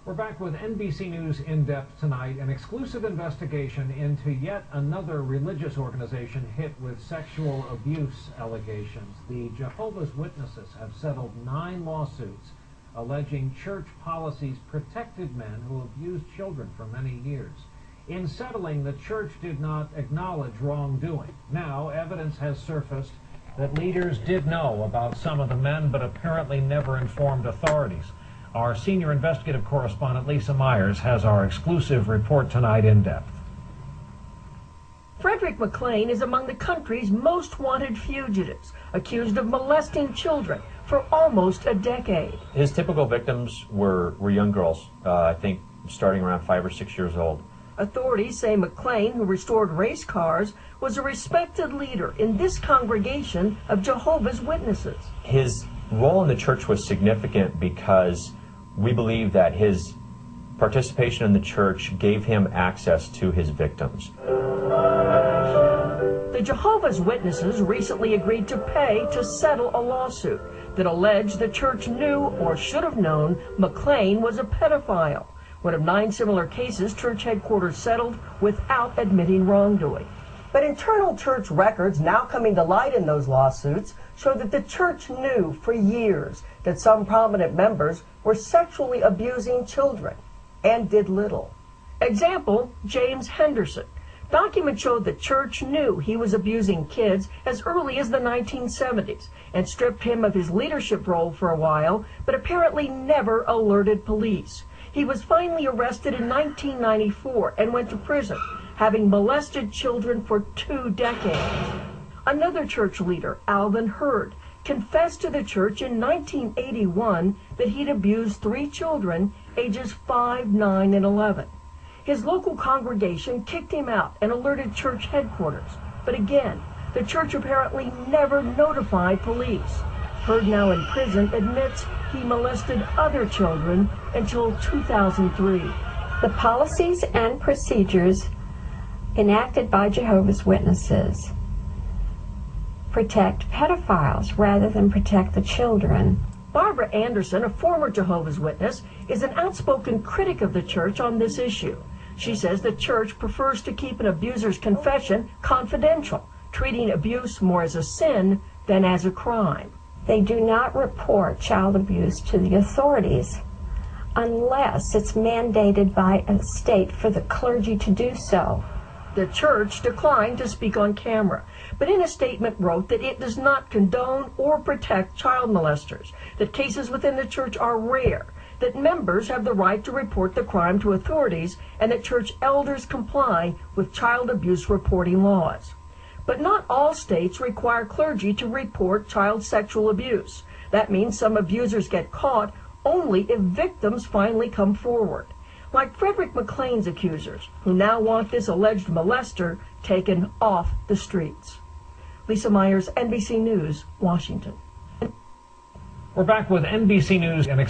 We're back with NBC News In Depth tonight, an exclusive investigation into yet another religious organization hit with sexual abuse allegations. The Jehovah's Witnesses have settled 9 lawsuits alleging church policies protected men who abused children for many years. In settling, the church did not acknowledge wrongdoing. Now, evidence has surfaced that leaders did know about some of the men, but apparently never informed authorities. Our senior investigative correspondent, Lisa Myers, has our exclusive report tonight in depth. Frederick McLean is among the country's most wanted fugitives, accused of molesting children for almost a decade. His typical victims were young girls, I think starting around 5 or 6 years old. Authorities say McLean, who restored race cars, was a respected leader in this congregation of Jehovah's Witnesses. His role in the church was significant because we believe that his participation in the church gave him access to his victims. The Jehovah's Witnesses recently agreed to pay to settle a lawsuit that alleged the church knew or should have known McLean was a pedophile. One of 9 similar cases church headquarters settled without admitting wrongdoing. But internal church records now coming to light in those lawsuits show that the church knew for years that some prominent members were sexually abusing children and did little. Example, James Henderson. Documents showed the church knew he was abusing kids as early as the 1970s and stripped him of his leadership role for a while, but apparently never alerted police. He was finally arrested in 1994 and went to prison, having molested children for 2 decades. Another church leader, Alvin Hurd, confessed to the church in 1981 that he'd abused 3 children, ages 5, 9, and 11. His local congregation kicked him out and alerted church headquarters. But again, the church apparently never notified police. Hurd, now in prison, admits he molested other children until 2003. The policies and procedures enacted by Jehovah's Witnesses protect pedophiles rather than protect the children. Barbara Anderson, a former Jehovah's Witness, is an outspoken critic of the church on this issue. She says the church prefers to keep an abuser's confession confidential, treating abuse more as a sin than as a crime. They do not report child abuse to the authorities unless it's mandated by a state for the clergy to do so. The church declined to speak on camera, but in a statement wrote that it does not condone or protect child molesters, that cases within the church are rare, that members have the right to report the crime to authorities, and that church elders comply with child abuse reporting laws. But not all states require clergy to report child sexual abuse. That means some abusers get caught only if victims finally come forward, like Frederick McLean's accusers, who now want this alleged molester taken off the streets. Lisa Myers, NBC News, Washington. We're back with NBC News and